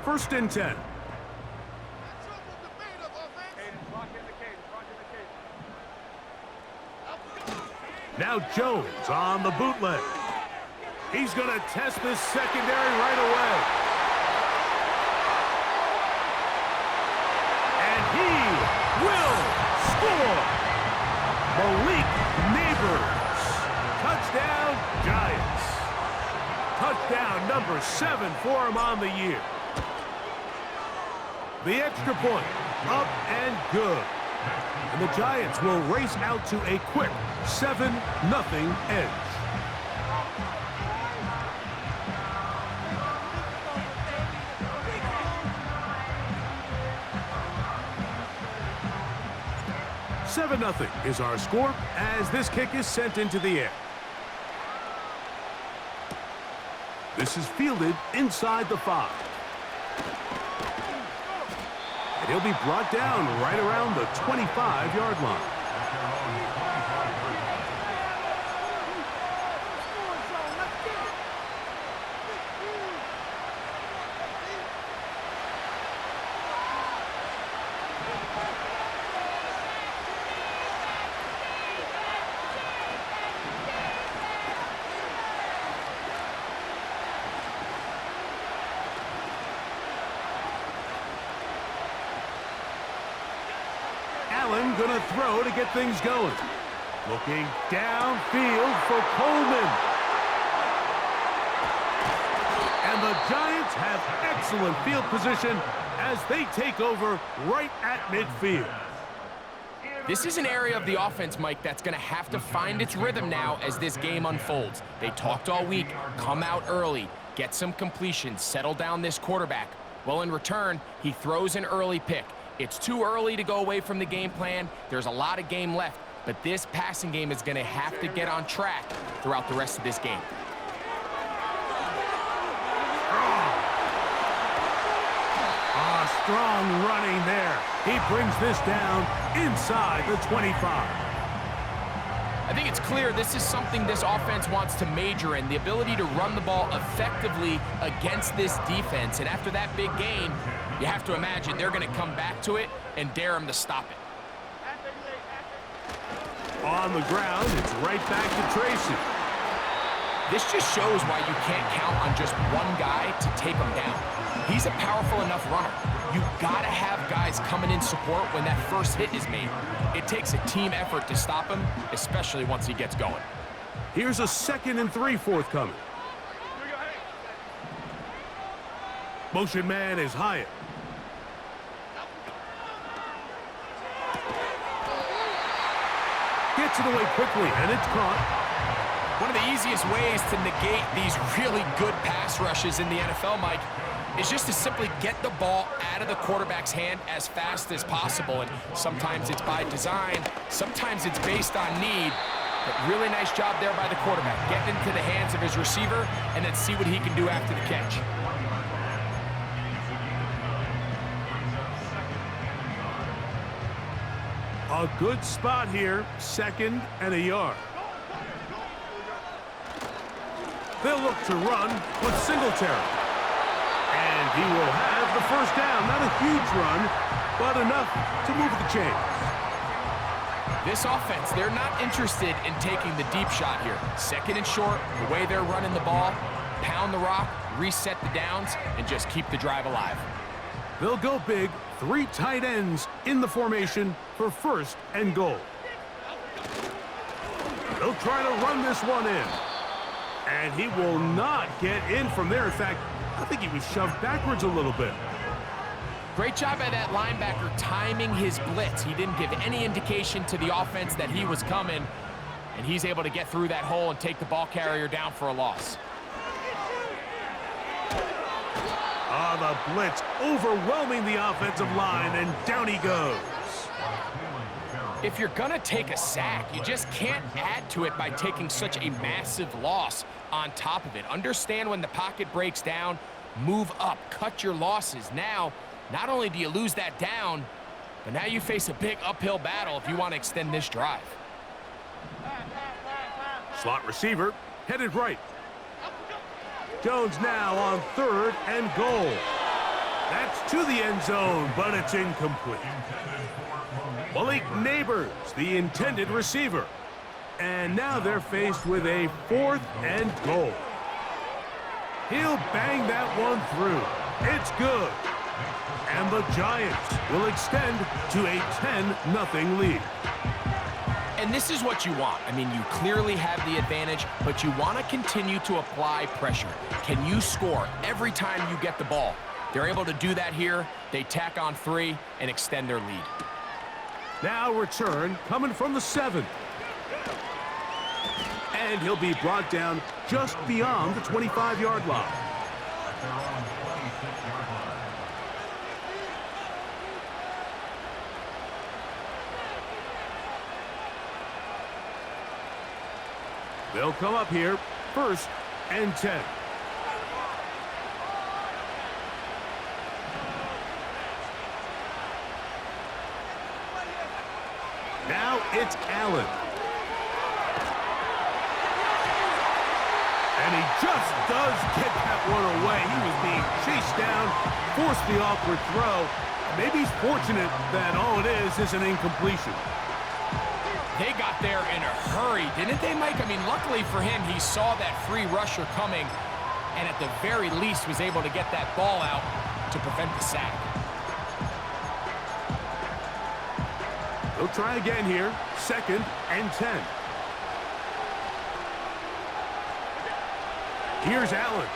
First and 10. Now Jones on the bootleg. He's going to test this secondary right away. And he will score. Malik Neighbors. Touchdown, Giants. Touchdown number 7 for him on the year. The extra point, up and good. And the Giants will race out to a quick 7-0 edge. "7-0 is our score as this kick is sent into the air. This is fielded inside the 5. And he'll be brought down right around the 25-yard line. Allen gonna throw to get things going. Looking downfield for Coleman. And the Giants have excellent field position as they take over right at midfield. This is an area of the offense, Mike, that's going to have to find its rhythm now as this game unfolds. They talked all week, come out early, get some completions, settle down this quarterback. Well, in return, he throws an early pick. It's too early to go away from the game plan. There's a lot of game left, but this passing game is going to have to get on track throughout the rest of this game. Strong running there. He brings this down inside the 25. I think it's clear this is something this offense wants to major in, the ability to run the ball effectively against this defense. And after that big gain, you have to imagine they're going to come back to it and dare him to stop it. On the ground, it's right back to Tracy. This just shows why you can't count on just one guy to take him down. He's a powerful enough runner. You gotta have guys coming in support when that first hit is made. It takes a team effort to stop him, especially once he gets going. Here's a 2nd and 3 forthcoming. Motion man is Hyatt. Gets it away quickly, and it's caught. One of the easiest ways to negate these really good pass rushes in the NFL, Mike, is just to simply get the ball out of the quarterback's hand as fast as possible. And sometimes it's by design, sometimes it's based on need. But really nice job there by the quarterback, getting into the hands of his receiver and then see what he can do after the catch. A good spot here, 2nd and a yard. They'll look to run with Singletary. And he will have the first down. Not a huge run, but enough to move the chains. This offense, they're not interested in taking the deep shot here. 2nd and short, the way they're running the ball, pound the rock, reset the downs, and just keep the drive alive. They'll go big, 3 tight ends in the formation for 1st and goal. They'll try to run this one in. And he will not get in from there. In fact, I think he was shoved backwards a little bit. Great job by that linebacker timing his blitz. He didn't give any indication to the offense that he was coming, and he's able to get through that hole and take the ball carrier down for a loss. The blitz overwhelming the offensive line, and down he goes. If you're going to take a sack, you just can't add to it by taking such a massive loss on top of it. Understand when the pocket breaks down, move up, cut your losses. Now, not only do you lose that down, but now you face a big uphill battle if you want to extend this drive. Slot receiver headed right. Jones now on 3rd and goal. That's to the end zone, but it's incomplete. Malik Neighbors, the intended receiver. And now they're faced with a 4th and goal. He'll bang that one through. It's good. And the Giants will extend to a 10-0 lead. And this is what you want. I mean, you clearly have the advantage, but you want to continue to apply pressure. Can you score every time you get the ball? They're able to do that here. They tack on 3 and extend their lead. Now return coming from the 7. And he'll be brought down just beyond the 25-yard line. They'll come up here, 1st and 10. Now it's Allen. And he just does get that one away. He was being chased down, forced the awkward throw. Maybe he's fortunate that all it is an incompletion. They got there in a hurry, didn't they, Mike? I mean, luckily for him, he saw that free rusher coming and at the very least was able to get that ball out to prevent the sack. They'll try again here, 2nd and 10. Here's Allen.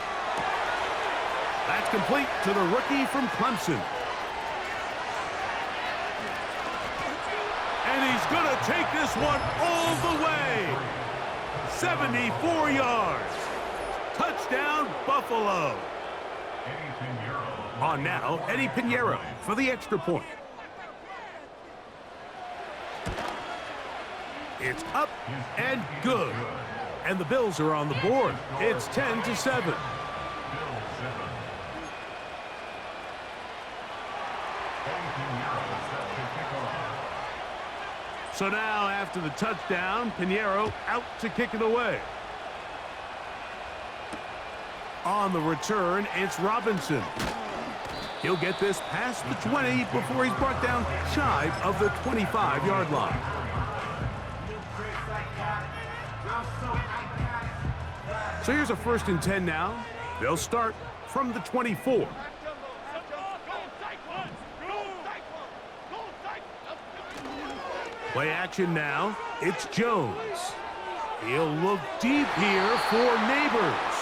That's complete to the rookie from Clemson. And he's going to take this one all the way. 74 yards. Touchdown, Buffalo. On now, Eddie Pinheiro for the extra point. It's up and good. And the Bills are on the board. It's 10-7. So now, after the touchdown, Pinheiro out to kick it away. On the return, it's Robinson. He'll get this past the 20 before he's brought down shy of the 25-yard line. So here's a 1st and 10 now. They'll start from the 24. Play action now. It's Jones. He'll look deep here for Neighbors.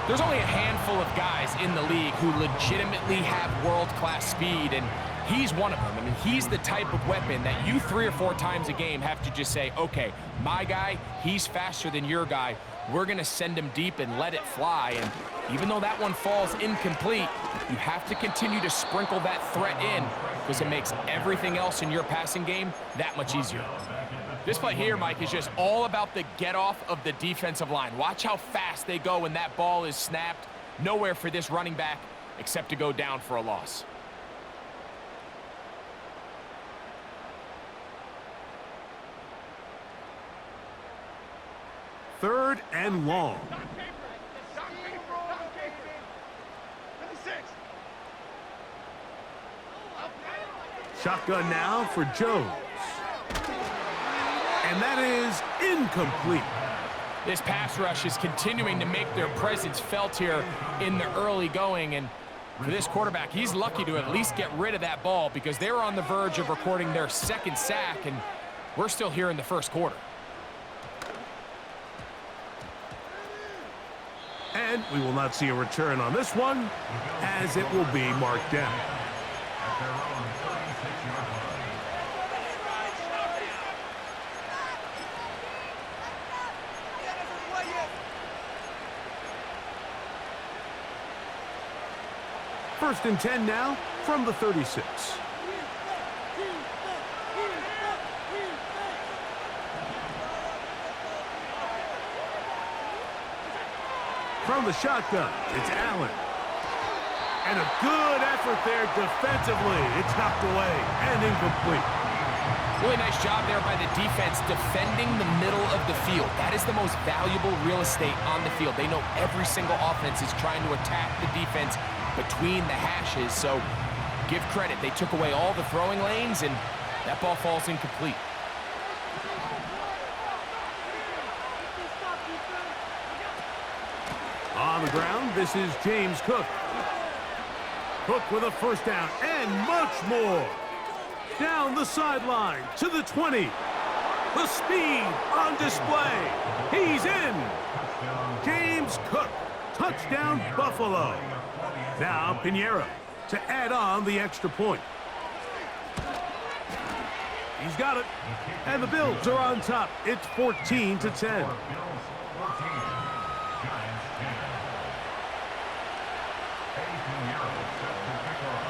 There's only a handful of guys in the league who legitimately have world-class speed, and he's one of them. I mean, he's the type of weapon that you 3 or 4 times a game have to just say, okay, my guy, he's faster than your guy. We're going to send him deep and let it fly. And even though that one falls incomplete, you have to continue to sprinkle that threat in because it makes everything else in your passing game that much easier. This play here, Mike, is just all about the get-off of the defensive line. Watch how fast they go when that ball is snapped. Nowhere for this running back except to go down for a loss. Third and long. Shotgun now for Jones. And that is incomplete. This pass rush is continuing to make their presence felt here in the early going. And for this quarterback, he's lucky to at least get rid of that ball because they were on the verge of recording their 2nd sack, and we're still here in the 1st quarter. And we will not see a return on this one, as it will be marked down. First and 10 now from the 36. From the shotgun, it's Allen. And a good effort there defensively. It's knocked away and incomplete. Really nice job there by the defense defending the middle of the field. That is the most valuable real estate on the field. They know every single offense is trying to attack the defense between the hashes, so give credit. They took away all the throwing lanes, and that ball falls incomplete. On the ground, this is James Cook. Cook with a first down and much more. Down the sideline to the 20. The speed on display. He's in. James Cook, touchdown Buffalo. Now Pinheiro to add on the extra point. He's got it. And the Bills are on top. It's 14-10.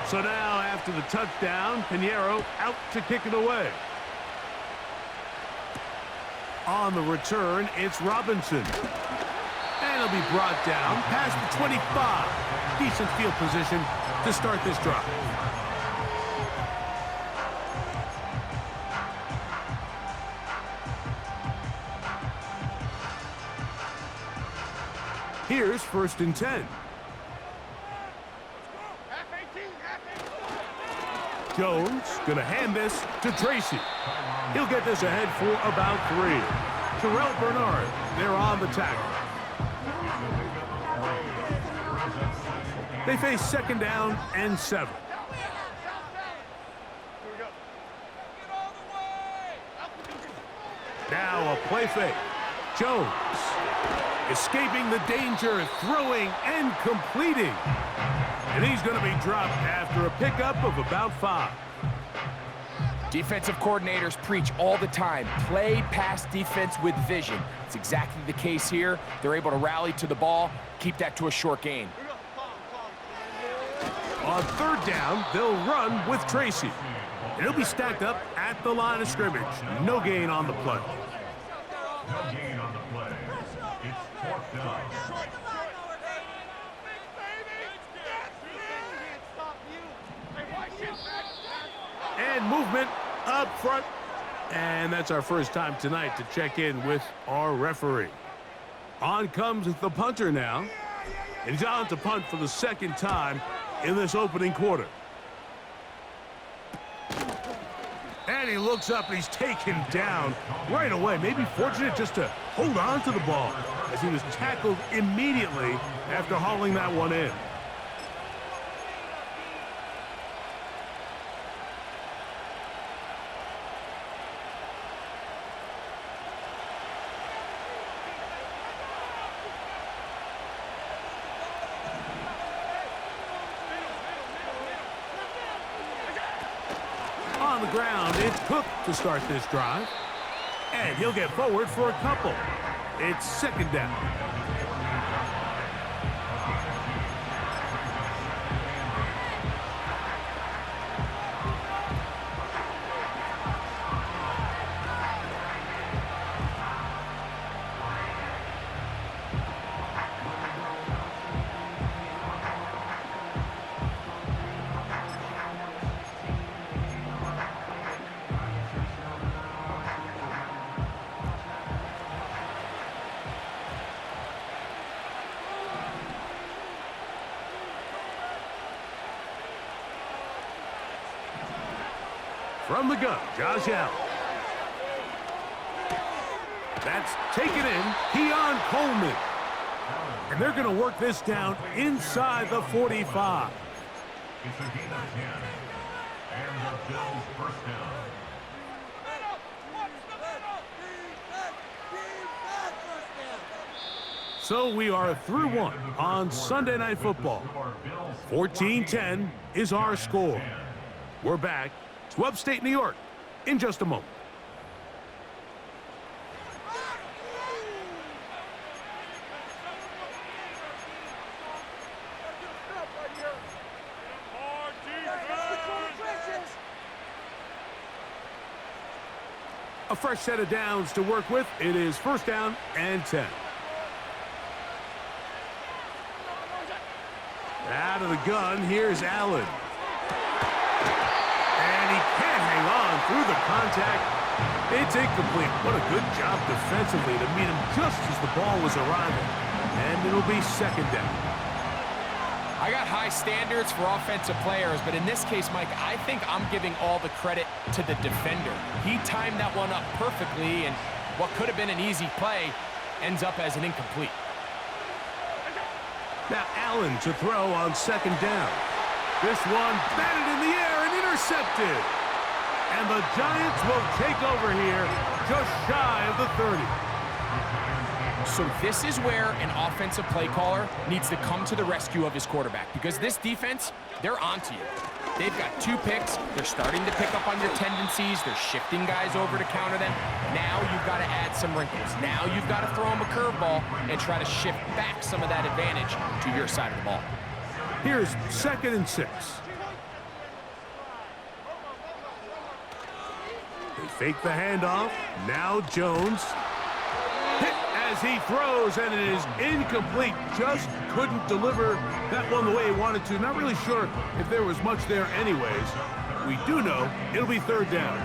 So now, after the touchdown, Pinheiro out to kick it away. On the return, it's Robinson. And he'll be brought down past the 25. Decent field position to start this drive. Here's 1st and 10. Jones going to hand this to Tracy. He'll get this ahead for about 3. Terrell Bernard, they're on the tackle. They face 2nd down and 7. Now a play fake. Jones escaping the danger, throwing and completing. And he's going to be dropped after a pickup of about 5. Defensive coordinators preach all the time, play pass defense with vision. It's exactly the case here. They're able to rally to the ball, keep that to a short gain. On 3rd down, they'll run with Tracy. And he'll be stacked up at the line of scrimmage. No gain on the play. No gain on the play. It's 4th down. And movement up front. And that's our first time tonight to check in with our referee. On comes the punter now. And he's on to punt for the 2nd time in this opening quarter. And he looks up and he's taken down right away. Maybe fortunate just to hold on to the ball as he was tackled immediately after hauling that one in. On the ground, it's Cook to start this drive. And he'll get forward for a couple. It's 2nd down. From the gun, Josh Allen. That's taken in, Keon Coleman. And they're going to work this down inside the 45. It's a gain of 10. And the Bills' first down. So we are through 1 on Sunday Night Football. 14-10 is our score. We're back to upstate New York in just a moment. A fresh set of downs to work with. It is 1st down and 10. Out of the gun, here's Allen. And he can't hang on through the contact. It's incomplete. What a good job defensively to meet him just as the ball was arriving. And it'll be 2nd down. I got high standards for offensive players, but in this case, Mike, I think I'm giving all the credit to the defender. He timed that one up perfectly, and what could have been an easy play ends up as an incomplete. Now Allen to throw on second down. This one batted in the air and intercepted. And the Giants will take over here just shy of the 30. So this is where an offensive play caller needs to come to the rescue of his quarterback, because this defense, they're onto you. They've got 2 picks. They're starting to pick up on your tendencies. They're shifting guys over to counter them. Now you've got to add some wrinkles. Now you've got to throw them a curveball and try to shift back some of that advantage to your side of the ball. Here's 2nd and 6. They fake the handoff. Now Jones. Hit as he throws, and it is incomplete. Just couldn't deliver that one the way he wanted to. Not really sure if there was much there anyways. We do know it'll be 3rd down.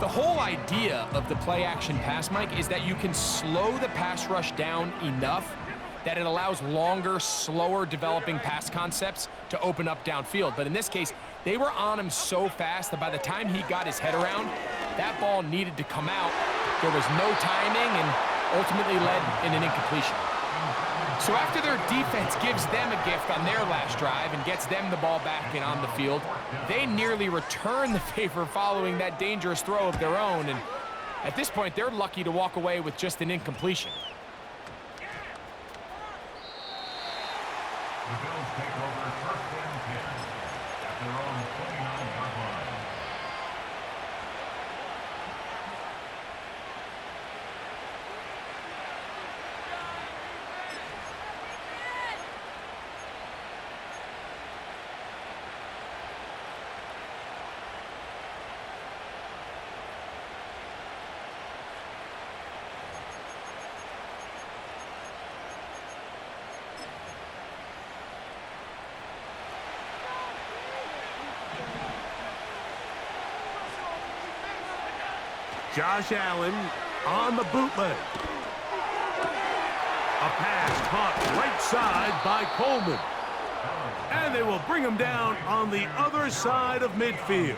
The whole idea of the play-action pass, Mike, is that you can slow the pass rush down enough that it allows longer, slower developing pass concepts to open up downfield. But in this case, they were on him so fast that by the time he got his head around, that ball needed to come out. There was no timing and ultimately led in an incompletion. So after their defense gives them a gift on their last drive and gets them the ball back and on the field, they nearly return the favor following that dangerous throw of their own. And at this point, they're lucky to walk away with just an incompletion. The Bills take over 1st and 10 at their own 29-yard line. Josh Allen on the bootleg. A pass caught right side by Coleman. And they will bring him down on the other side of midfield.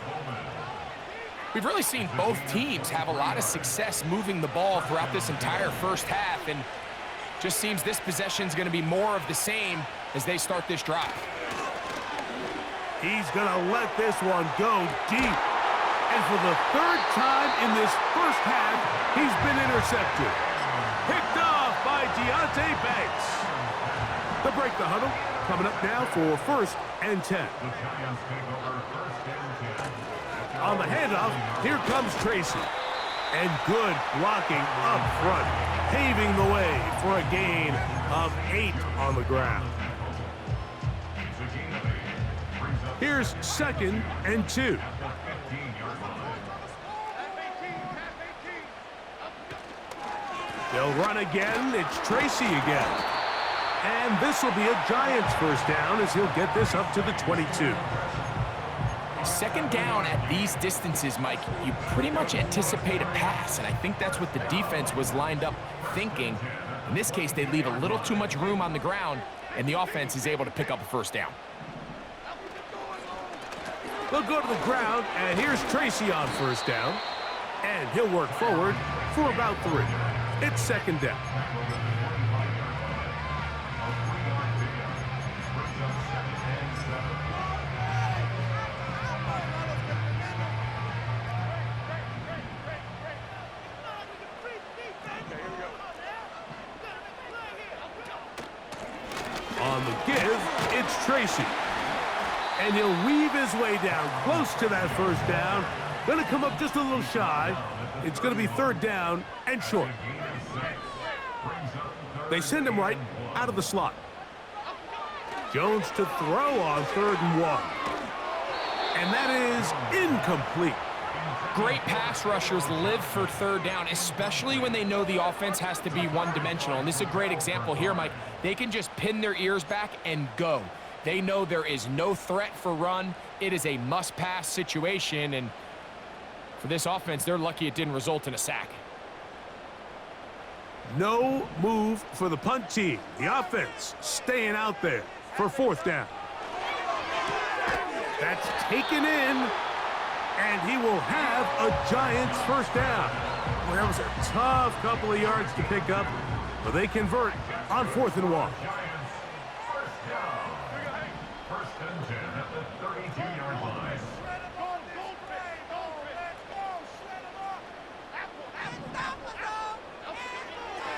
We've really seen both teams have a lot of success moving the ball throughout this entire first half, and just seems this possession's going to be more of the same as they start this drive. He's going to let this one go deep. And for the 3rd time in this first half, he's been intercepted. Picked off by Deontay Banks. The break the huddle coming up now for 1st and 10. The Giants take over 1st and 10. On the handoff, here comes Tracy. And good blocking up front, paving the way for a gain of 8 on the ground. Here's 2nd and 2. They'll run again. It's Tracy again. And this will be a Giants 1st down as he'll get this up to the 22. 2nd down at these distances, Mike, you pretty much anticipate a pass, and I think that's what the defense was lined up thinking. In this case, they leave a little too much room on the ground, and the offense is able to pick up a 1st down. They'll go to the ground, and here's Tracy on 1st down. And he'll work forward for about 3. It's 2nd down. On the give, it's Tracy. And he'll weave his way down close to that 1st down. Going to come up just a little shy. It's going to be 3rd down and short. They send him right out of the slot. Jones to throw on 3rd and 1. And that is incomplete. Great pass rushers live for 3rd down, especially when they know the offense has to be one-dimensional. And this is a great example here, Mike. They can just pin their ears back and go. They know there is no threat for run. It is a must-pass situation, and for this offense, they're lucky it didn't result in a sack. No move for the punt team. The offense staying out there. for fourth down. That's taken in, and he will have a Giants first down. Well, that was a tough couple of yards to pick up, but they convert on 4th and 1. First and 10 at the 32-yard line.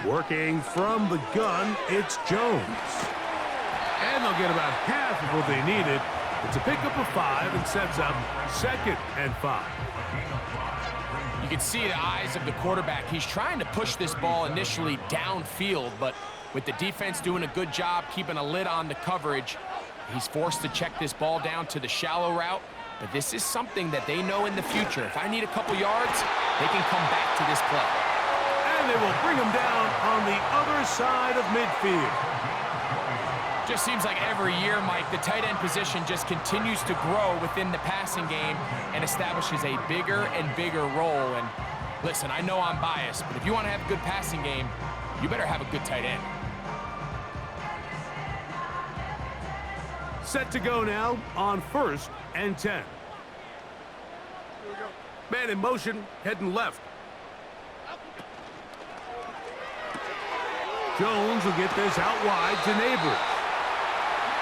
Working from the gun, it's Jones. And they'll get about half of what they needed. It's a pickup of 5 and sets up 2nd and 5. You can see the eyes of the quarterback. He's trying to push this ball initially downfield, but with the defense doing a good job keeping a lid on the coverage, he's forced to check this ball down to the shallow route. But this is something that they know in the future. If I need a couple yards, they can come back to this play. And they will bring him down on the other side of midfield. Just seems like every year, Mike, the tight end position just continues to grow within the passing game and establishes a bigger and bigger role. And listen, I know I'm biased, but if you want to have a good passing game, you better have a good tight end. Set to go now on 1st and 10. Man in motion, heading left. Jones will get this out wide to Neighbors.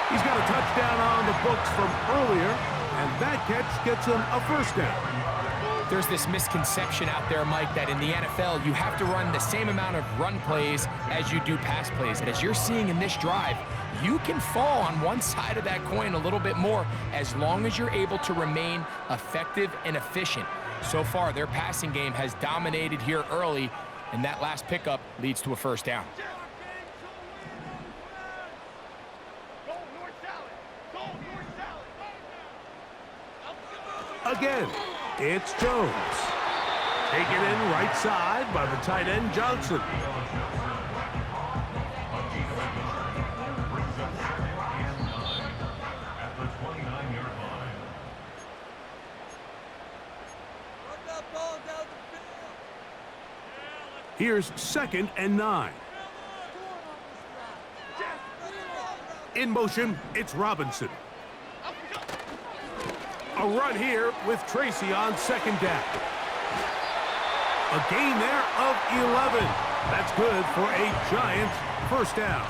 He's got a touchdown on the books from earlier, and that catch gets him a first down. There's this misconception out there, Mike, that in the NFL, you have to run the same amount of run plays as you do pass plays. And as you're seeing in this drive, you can fall on one side of that coin a little bit more as long as you're able to remain effective and efficient. So far, their passing game has dominated here early, and that last pickup leads to a first down. Again, it's Jones. Taken in right side by the tight end, Johnson. At the 29-yard line. Here's 2nd and 9. In motion, it's Robinson. A run here with Tracy on 2nd down. A gain there of 11. That's good for a Giants first down.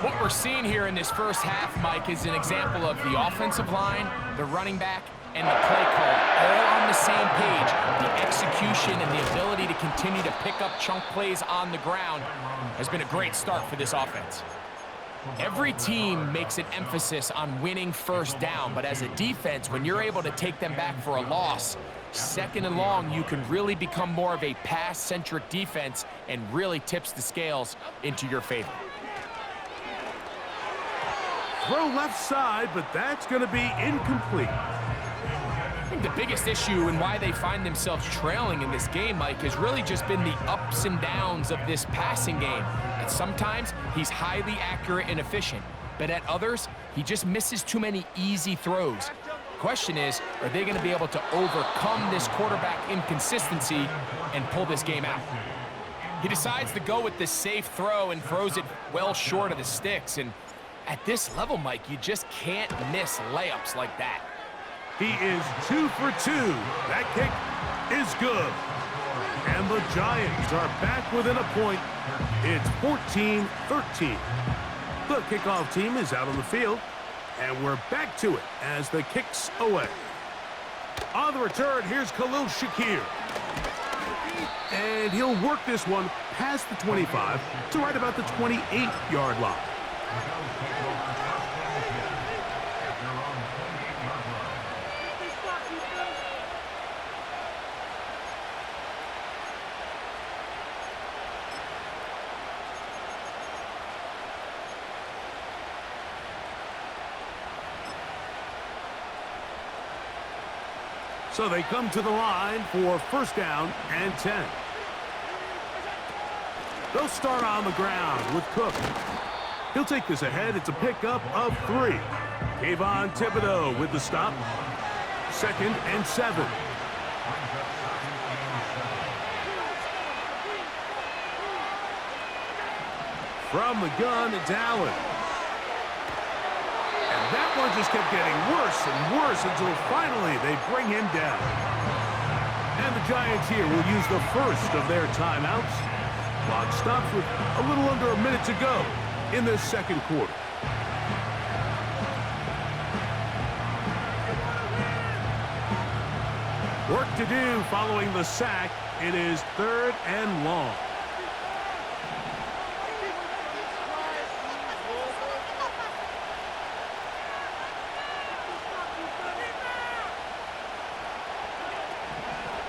What we're seeing here in this first half, Mike, is an example of the offensive line, the running back, and the play call all on the same page. The execution and the ability to continue to pick up chunk plays on the ground has been a great start for this offense. Every team makes an emphasis on winning first down, but as a defense, when you're able to take them back for a loss, 2nd and long, you can really become more of a pass-centric defense and really tips the scales into your favor. Throw left side, but that's going to be incomplete. I think the biggest issue and why they find themselves trailing in this game, Mike, has really just been the ups and downs of this passing game. And sometimes he's highly accurate and efficient, but at others, he just misses too many easy throws. Question is, are they going to be able to overcome this quarterback inconsistency and pull this game out? He decides to go with this safe throw and throws it well short of the sticks. And at this level, Mike, you just can't miss layups like that. He is 2 for 2. That kick is good. And the Giants are back within a point. It's 14-13. The kickoff team is out on the field, and we're back to it as the kick's away. On the return, here's Khalil Shakir. And he'll work this one past the 25 to right about the 28-yard line. So they come to the line for first down and 10. They'll start on the ground with Cook. He'll take this ahead. It's a pickup of 3. Kayvon Thibodeau with the stop. 2nd and 7. From the gun, it's Allen. That one just kept getting worse and worse until finally they bring him down. And the Giants here will use the first of their timeouts. Clock stops with a little under a minute to go in the second quarter. Work to do following the sack. It is 3rd and long.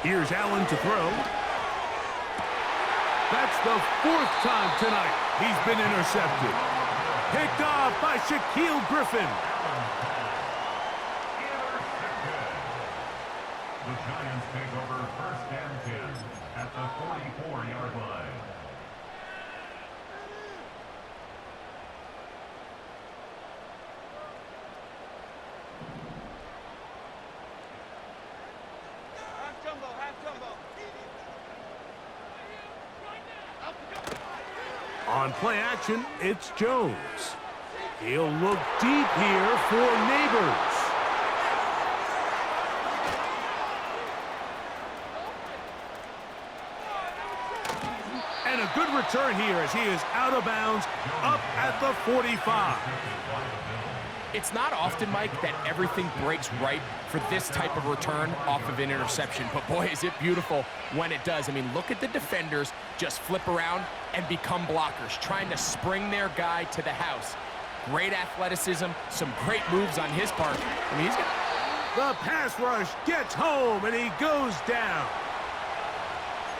Here's Allen to throw. That's the 4th time tonight he's been intercepted. Picked off by Shaquille Griffin. The Giants take over 1st and 10 at the 44-yard line. On play action, it's Jones. He'll look deep here for Neighbors. And a good return here as he is out of bounds up at the 45. It's not often, Mike, that everything breaks right for this type of return off of an interception. But boy, is it beautiful when it does. I mean, look at the defenders just flip around and become blockers, trying to spring their guy to the house. Great athleticism, some great moves on his part. I mean, he's got... The pass rush gets home, and he goes down.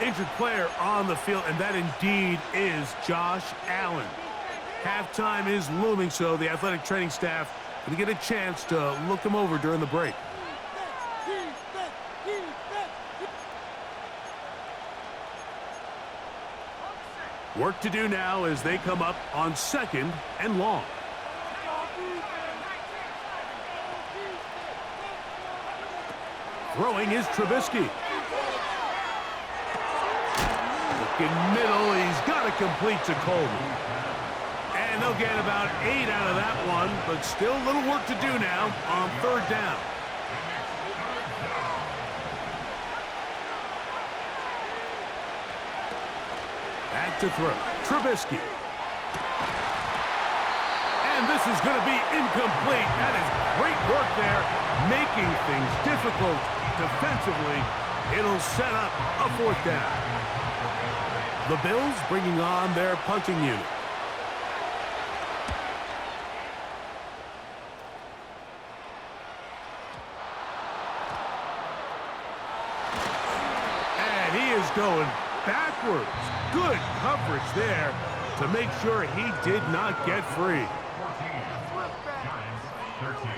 Injured player on the field, and that indeed is Josh Allen. Halftime is looming, so the athletic training staff going to get a chance to look him over during the break. Work to do now as they come up on 2nd and long. Throwing is Trubisky. In middle, he's got to complete to Coleman. And they'll get about 8 out of that one, but still a little work to do now on 3rd down. Back to throw. Trubisky. And this is going to be incomplete. That is great work there, making things difficult defensively. It'll set up a 4th down. The Bills bringing on their punting unit. And he is going backwards. Good coverage there to make sure he did not get free. 14. Giants 13.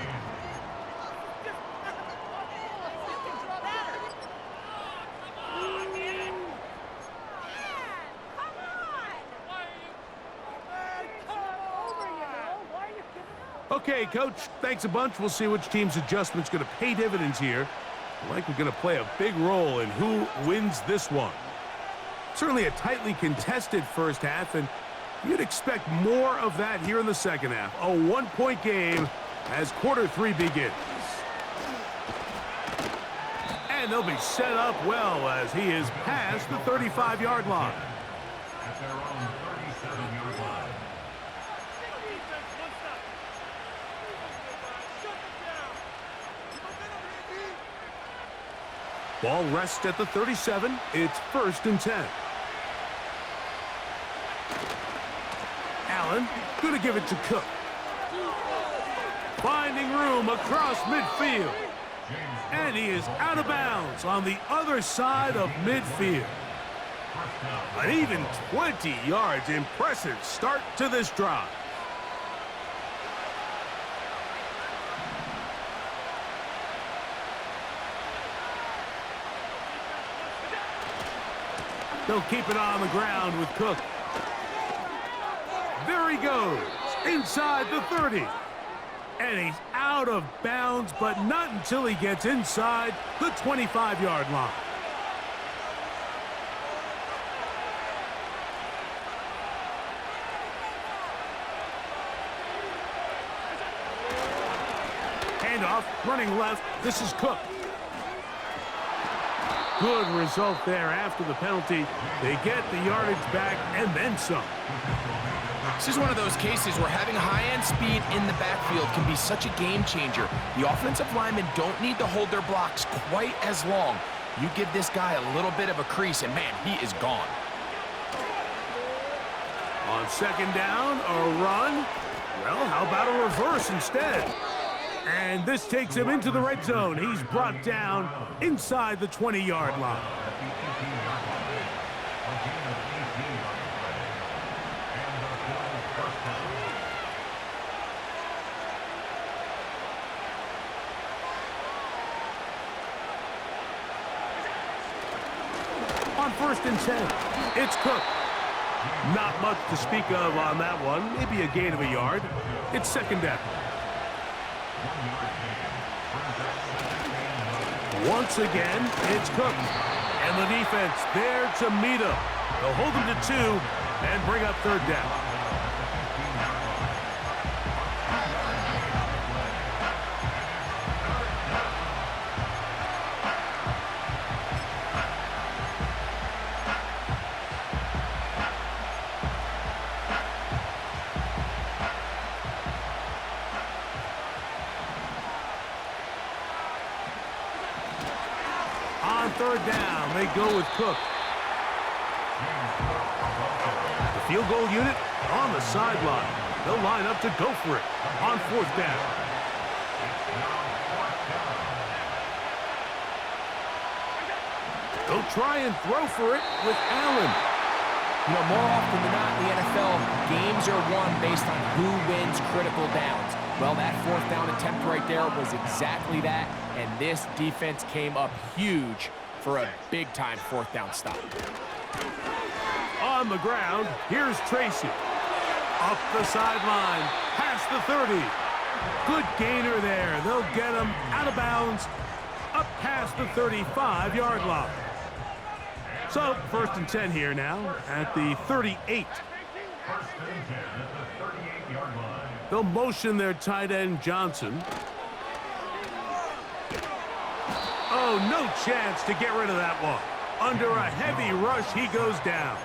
Okay, Coach, thanks a bunch. We'll see which team's adjustment's going to pay dividends here. Likely going to play a big role in who wins this one. Certainly a tightly contested first half, and you'd expect more of that here in the second half. A 1-point game as quarter 3 begins. And they'll be set up well as he is past the 35-yard line. At their own 37-yard line. Ball rests at the 37. It's 1st and 10. Allen going to give it to Cook. Finding room across midfield. And he is out of bounds on the other side of midfield. An even 20 yards. Impressive start to this drive. They'll keep it on the ground with Cook. There he goes, inside the 30. And he's out of bounds, but not until he gets inside the 25-yard line. handoff, running left. This is Cook. Good result there after the penalty. They get the yardage back and then some. This is one of those cases where having high-end speed in the backfield can be such a game changer. The offensive linemen don't need to hold their blocks quite as long. You give this guy a little bit of a crease, and man, he is gone. On second down, a run. Well, how about a reverse instead? And this takes him into the red zone. He's brought down inside the 20-yard line. On 1st and 10, it's Cook. Not much to speak of on that one. Maybe a gain of a yard. It's second down. Once again, it's Cook. And the defense there to meet him. They'll hold him to 2 and bring up third down. On third down, they go with Cook. The field goal unit on the sideline. They'll line up to go for it on 4th down. They'll try and throw for it with Allen. You know, more often than not in the NFL, games are won based on who wins critical downs. Well, that 4th down attempt right there was exactly that, and this defense came up huge for a big-time 4th down stop. On the ground, here's Tracy. Up the sideline, past the 30. Good gainer there. They'll get him out of bounds, up past the 35-yard line. So, 1st and 10 here now at the 38. They'll motion their tight end, Johnson. Oh, no chance to get rid of that one. Under a heavy rush, he goes down.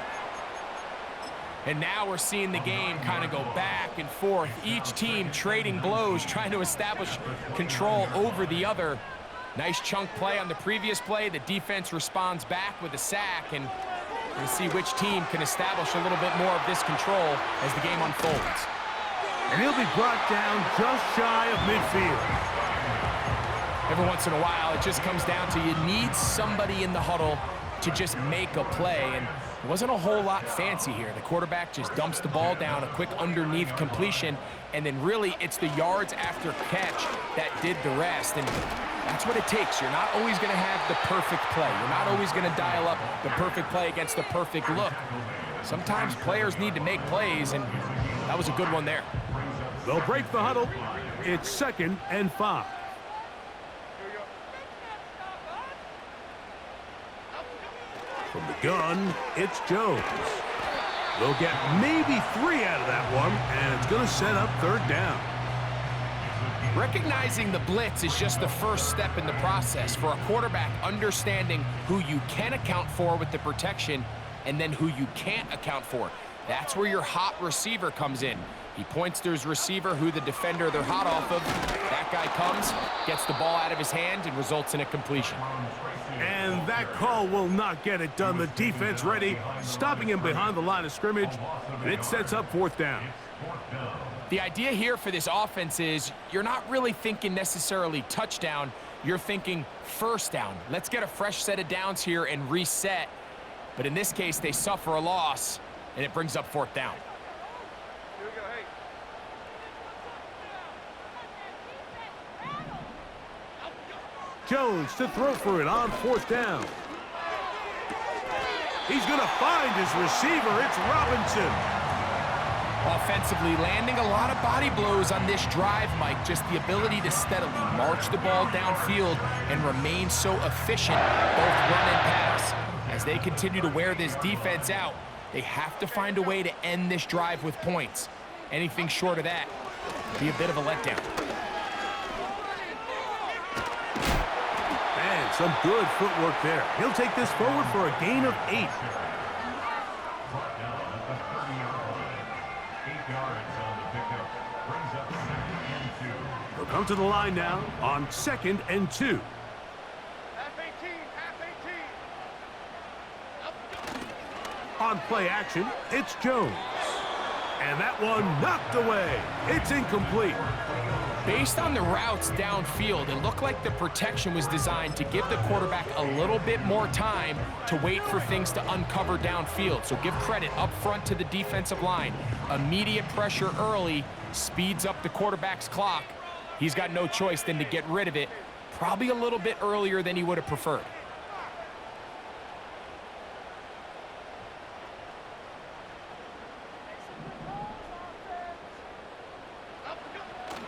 And now we're seeing the game kind of go back and forth. Each team trading blows, trying to establish control over the other. Nice chunk play on the previous play. The defense responds back with a sack, and we'll see which team can establish a little bit more of this control as the game unfolds. And he'll be brought down just shy of midfield. Every once in a while, it just comes down to you need somebody in the huddle to just make a play, and it wasn't a whole lot fancy here. The quarterback just dumps the ball down, a quick underneath completion, and then really it's the yards after catch that did the rest, and that's what it takes. You're not always going to have the perfect play. You're not always going to dial up the perfect play against the perfect look. Sometimes players need to make plays, and that was a good one there. They'll break the huddle. It's 2nd and 5. From the gun, it's Jones. They'll get maybe 3 out of that one, and it's going to set up 3rd down. Recognizing the blitz is just the first step in the process for a quarterback, understanding who you can account for with the protection and then who you can't account for. That's where your hot receiver comes in. He points to his receiver, who the defender they're hot off of. That guy comes, gets the ball out of his hand, and results in a completion. And that call will not get it done. The defense ready, stopping him behind the line of scrimmage, and it sets up 4th down. The idea here for this offense is you're not really thinking necessarily touchdown. You're thinking 1st down. Let's get a fresh set of downs here and reset. But in this case, they suffer a loss, and it brings up 4th down. Jones to throw for it on 4th down. He's going to find his receiver. It's Robinson. Offensively, landing a lot of body blows on this drive, Mike. Just the ability to steadily march the ball downfield and remain so efficient, both run and pass. As they continue to wear this defense out, they have to find a way to end this drive with points. Anything short of that would be a bit of a letdown. Some good footwork there. He'll take this forward for a gain of 8. Brought down at the 30-yard line. 8 yards on the pickup. Brings up 2nd and 2. He'll come to the line now on 2nd and 2. On play action, it's Jones. And that one knocked away. It's incomplete. Based on the routes downfield, it looked like the protection was designed to give the quarterback a little bit more time to wait for things to uncover downfield. So give credit up front to the defensive line. Immediate pressure early speeds up the quarterback's clock. He's got no choice than to get rid of it, probably a little bit earlier than he would have preferred.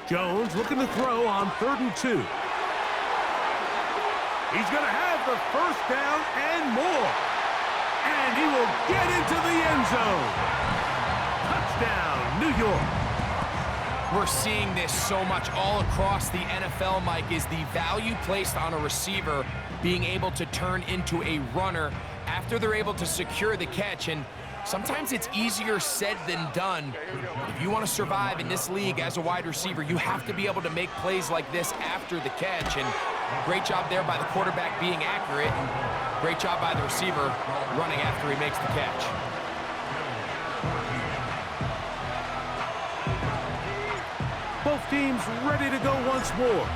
Jones looking to throw on 3rd and 2. He's going to have the first down and more. And he will get into the end zone. Touchdown, New York. We're seeing this so much all across the NFL, Mike, is the value placed on a receiver being able to turn into a runner after they're able to secure the catch. And sometimes it's easier said than done. If you want to survive in this league as a wide receiver, you have to be able to make plays like this after the catch. And great job there by the quarterback being accurate. And great job by the receiver running after he makes the catch. Both teams ready to go once more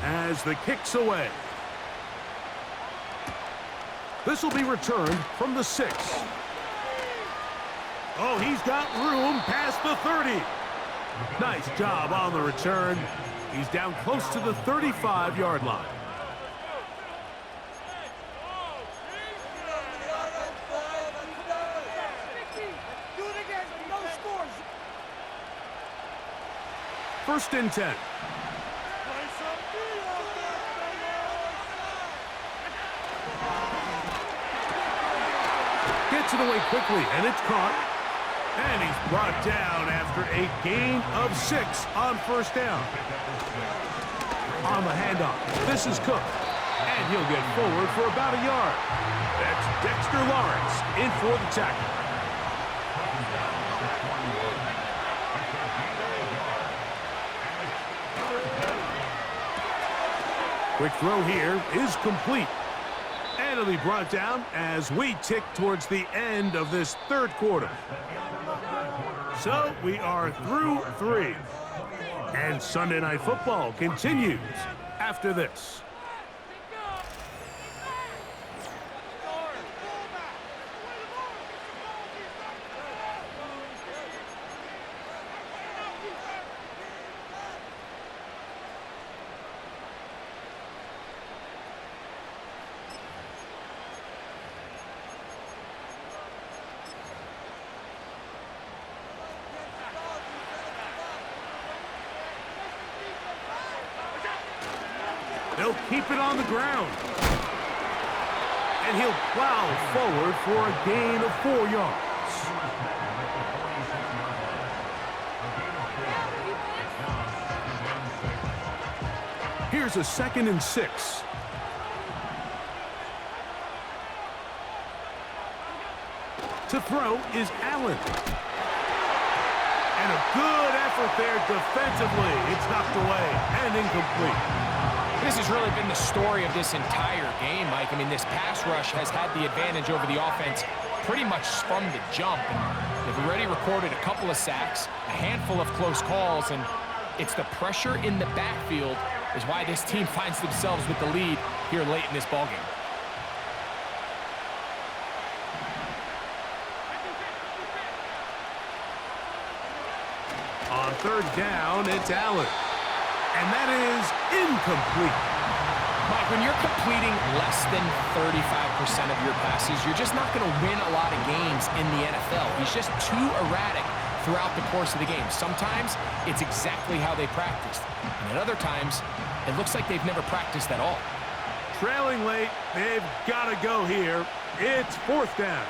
as the kick's away. This will be returned from the 6. Oh, he's got room past the 30. Nice job on the return. He's down close to the 35-yard line. First and 10. Gets it away quickly, and it's caught. And he's brought down after a gain of 6 on first down. On the handoff, this is Cook. And he'll get forward for about a yard. That's Dexter Lawrence in for the tackle. Quick throw here is complete. And it'll be brought down as we tick towards the end of this 3rd quarter. So we are through 3. And Sunday Night Football continues after this. They'll keep it on the ground. And he'll plow forward for a gain of 4 yards. Here's a 2nd and 6. To throw is Allen. And a good effort there defensively. It's knocked away and incomplete. This has really been the story of this entire game, Mike. I mean, this pass rush has had the advantage over the offense pretty much from the jump. And they've already recorded a couple of sacks, a handful of close calls, and it's the pressure in the backfield is why this team finds themselves with the lead here late in this ballgame. On 3rd down, it's Allen. And that is incomplete. Mike, when you're completing less than 35% of your passes, you're just not going to win a lot of games in the NFL. He's just too erratic throughout the course of the game. Sometimes it's exactly how they practiced. And at other times, it looks like they've never practiced at all. Trailing late, they've got to go here. It's 4th down.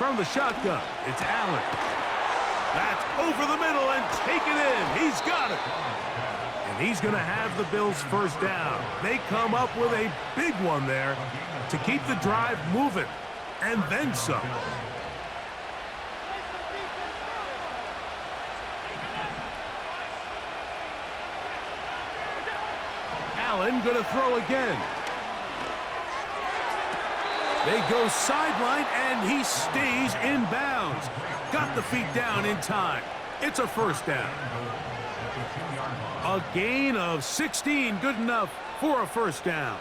From the shotgun, it's Allen. That's over the middle and taken in. He's got it. And he's going to have the Bills first down. They come up with a big one there to keep the drive moving. And then some. Allen going to throw again. They go sideline, and he stays in bounds. Got the feet down in time. It's a first down. A gain of 16, good enough for a first down.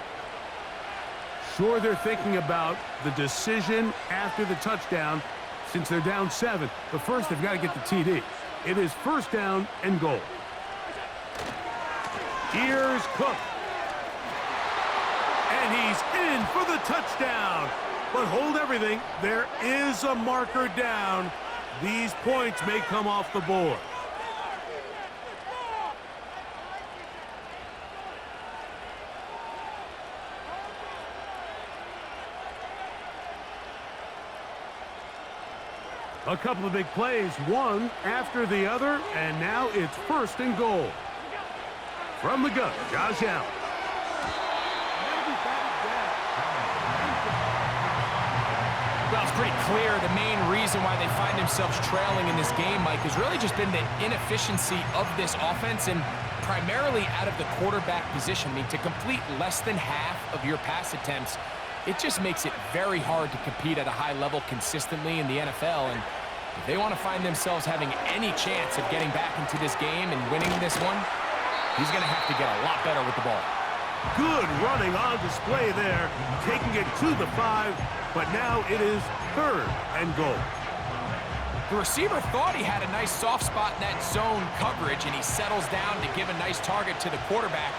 Sure, they're thinking about the decision after the touchdown since they're down 7. But first, they've got to get the TD. It is first down and goal. Here's Cook. And he's in for the touchdown. But hold everything. There is a marker down. These points may come off the board. A couple of big plays, one after the other, and now it's first and goal. From the gun, Josh Allen. Well, it's pretty clear the main reason why they find themselves trailing in this game, Mike, has really just been the inefficiency of this offense and primarily out of the quarterback position. I mean, to complete less than half of your pass attempts, it just makes it very hard to compete at a high level consistently in the NFL. And if they want to find themselves having any chance of getting back into this game and winning this one, he's going to have to get a lot better with the ball. Good running on display there, taking it to the 5, but now it is third and goal. The receiver thought he had a nice soft spot in that zone coverage, and he settles down to give a nice target to the quarterback.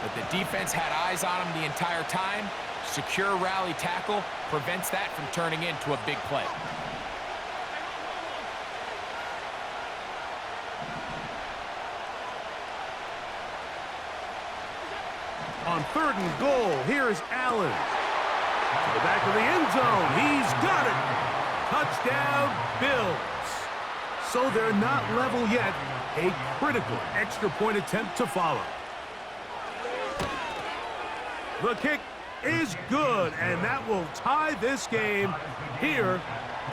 But the defense had eyes on him the entire time. Secure rally tackle prevents that from turning into a big play. On third and goal, here's Allen. To the back of the end zone. He's got it. Touchdown, Bills. So they're not level yet. A critical extra point attempt to follow. The kick is good, and that will tie this game here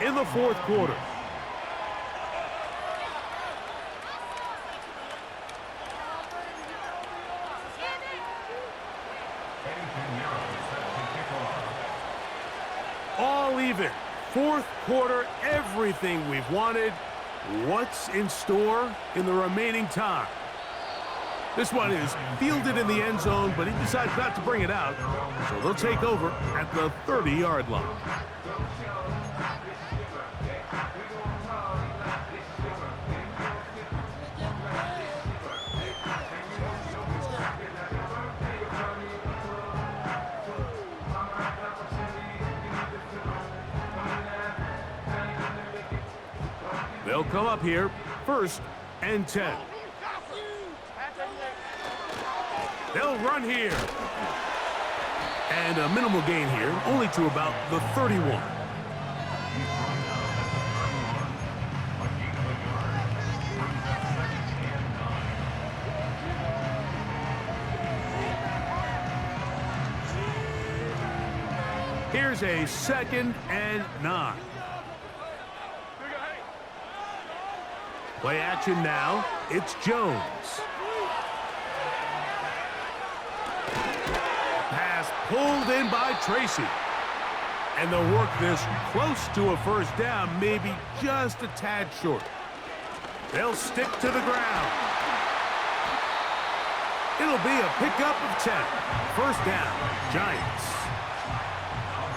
in the fourth quarter. All even. Fourth quarter, everything we've wanted. What's in store in the remaining time? This one is fielded in the end zone, but he decides not to bring it out. So they'll take over at the 30-yard line. They'll come up here, first and 10. They'll run here. And a minimal gain here, only to about the 31. Here's a second and 9. Play action now. It's Jones. Pass pulled in by Tracy. And they'll work this close to a first down, maybe just a tad short. They'll stick to the ground. It'll be a pickup of 10. First down, Giants.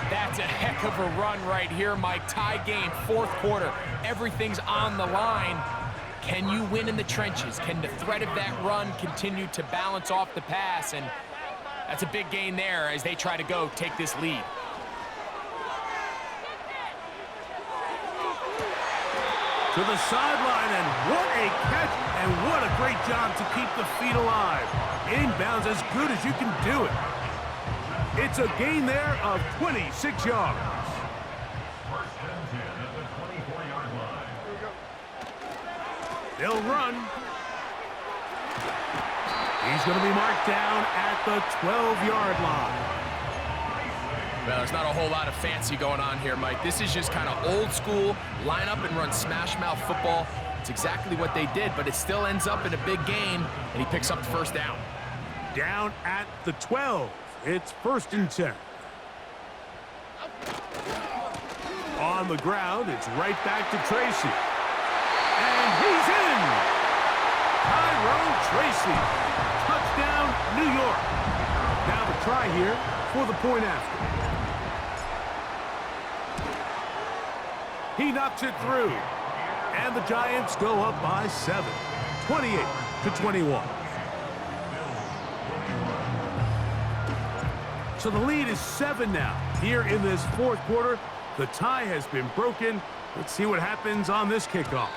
That's a heck of a run right here, Mike. Tie game, fourth quarter. Everything's on the line. Can you win in the trenches? Can the threat of that run continue to balance off the pass? And that's a big gain there as they try to go take this lead. To the sideline, and what a catch, and what a great job to keep the feet alive. Inbounds as good as you can do it. It's a gain there of 26 yards. They'll run. He's going to be marked down at the 12-yard line. Well, there's not a whole lot of fancy going on here, Mike. This is just kind of old school, line up and run smash mouth football. It's exactly what they did, but it still ends up in a big game, and he picks up the first down. Down at the 12. It's 1st and 10. On the ground, it's right back to Tracy. And he's in! Tyrone Tracy. Touchdown, New York. Now the try here for the point after. He knocks it through. And the Giants go up by 7. 28-21. So the lead is 7 now. Here in this 4th quarter, the tie has been broken. Let's see what happens on this kickoff.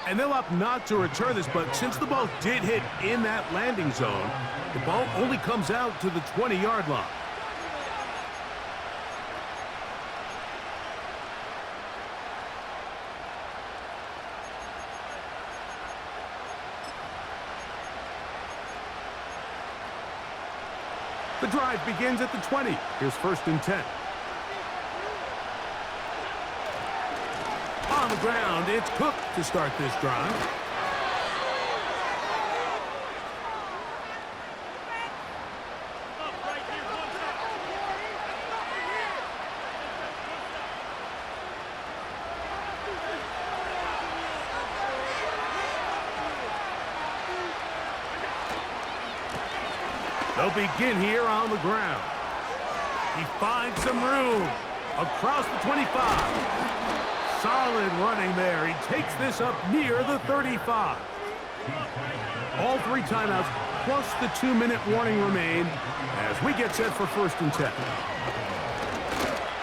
And they'll opt not to return this, but since the ball did hit in that landing zone, the ball only comes out to the 20-yard line. The drive begins at the 20. Here's 1st and 10. On the ground, it's Cook to start this drive. They'll begin here on the ground. He finds some room across the 25. Solid running there. He takes this up near the 35. All 3 timeouts plus the 2-minute warning remain as we get set for 1st and 10.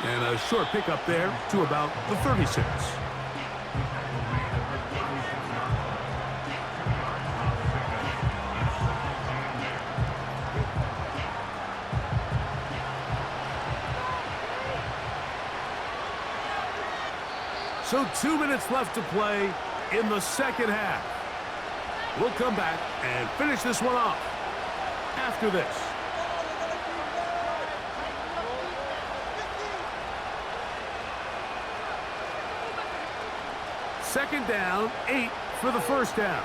And a short pickup there to about the 36. So 2 minutes left to play in the 2nd half. We'll come back and finish this one off after this. Second down, 8 for the 1st down.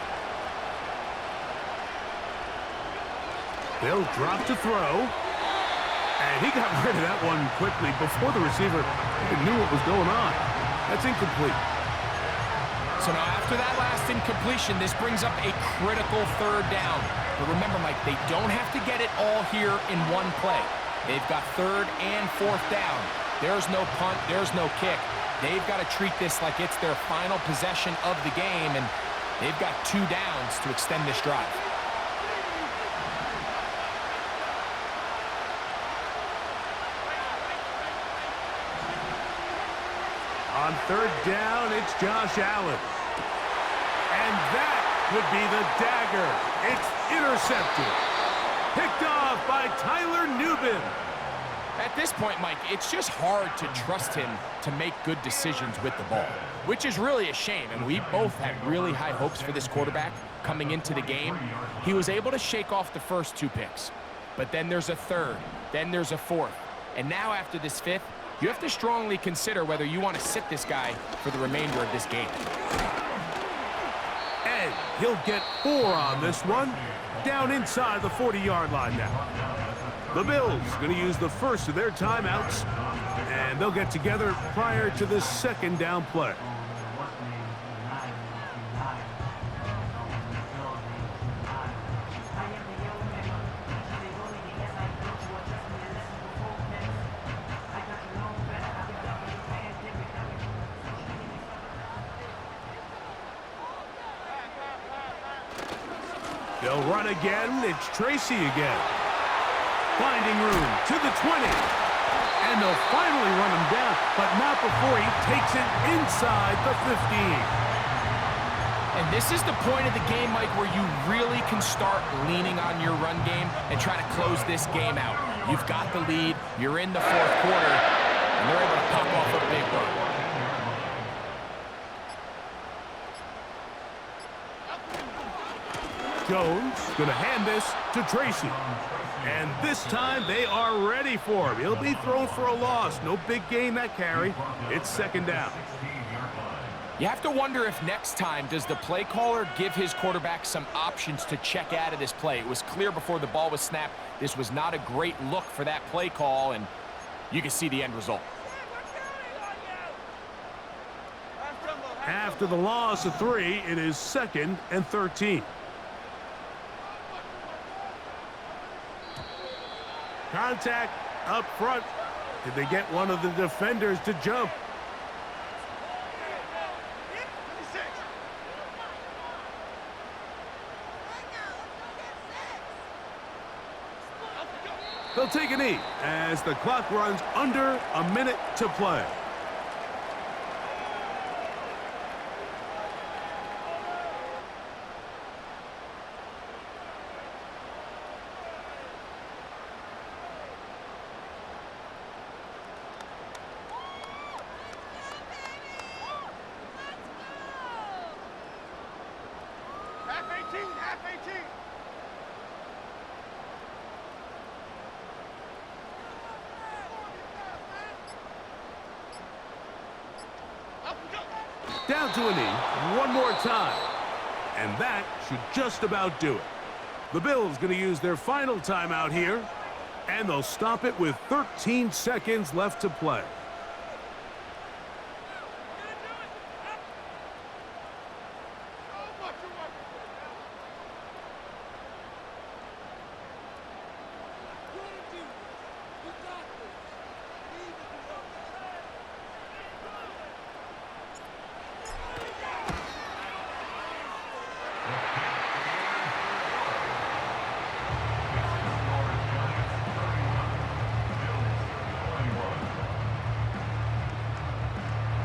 They'll drop to throw. And he got rid of that one quickly before the receiver even knew what was going on. That's incomplete. So now after that last incompletion, this brings up a critical 3rd down. But remember, Mike, they don't have to get it all here in one play. They've got 3rd and 4th down. There's no punt, there's no kick. They've got to treat this like it's their final possession of the game, and they've got 2 downs to extend this drive. On 3rd down, it's Josh Allen. And that could be the dagger. It's intercepted. Picked off by Tyler Nubin. At this point, Mike, it's just hard to trust him to make good decisions with the ball, which is really a shame. And we both had really high hopes for this quarterback coming into the game. He was able to shake off the first 2 picks. But then there's a 3rd. Then there's a 4th. And now after this 5th, you have to strongly consider whether you want to sit this guy for the remainder of this game. And he'll get 4 on this one. Down inside the 40-yard line now. The Bills going to use the first of their timeouts. And they'll get together prior to this 2nd down play. They'll run again. It's Tracy again. Finding room to the 20. And they'll finally run him down, but not before he takes it inside the 15. And this is the point of the game, Mike, where you really can start leaning on your run game and try to close this game out. You've got the lead. You're in the 4th quarter, and they're able to pop off a big run. Jones going to hand this to Tracy. And this time they are ready for him. He'll be thrown for a loss. No big gain that carry. It's second down. You have to wonder if next time does the play caller give his quarterback some options to check out of this play. It was clear before the ball was snapped. This was not a great look for that play call, and you can see the end result. After the loss of 3, it is 2nd and 13. Contact up front. Did they get one of the defenders to jump? They'll take a knee as the clock runs under a minute to play. Down to a knee, one more time. And that should just about do it. The Bills going to use their final timeout here, and they'll stop it with 13 seconds left to play.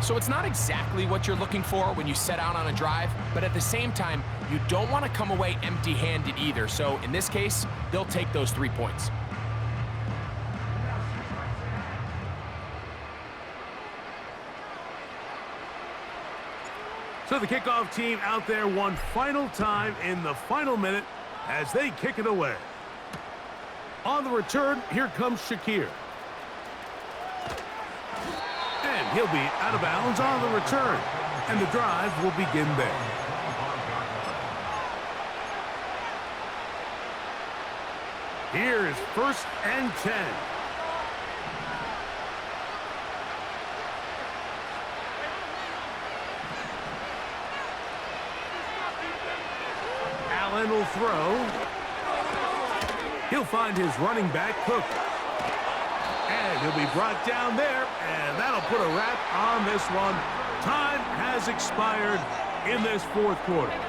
So it's not exactly what you're looking for when you set out on a drive, but at the same time, you don't want to come away empty-handed either. So in this case, they'll take those 3 points. So the kickoff team out there one final time in the final minute as they kick it away. On the return, here comes Shakir. And he'll be out of bounds on the return. And the drive will begin there. Here is 1st and 10. Allen will throw. He'll find his running back, Cook. And he'll be brought down there, and that'll put a wrap on this one. Time has expired in this 4th quarter.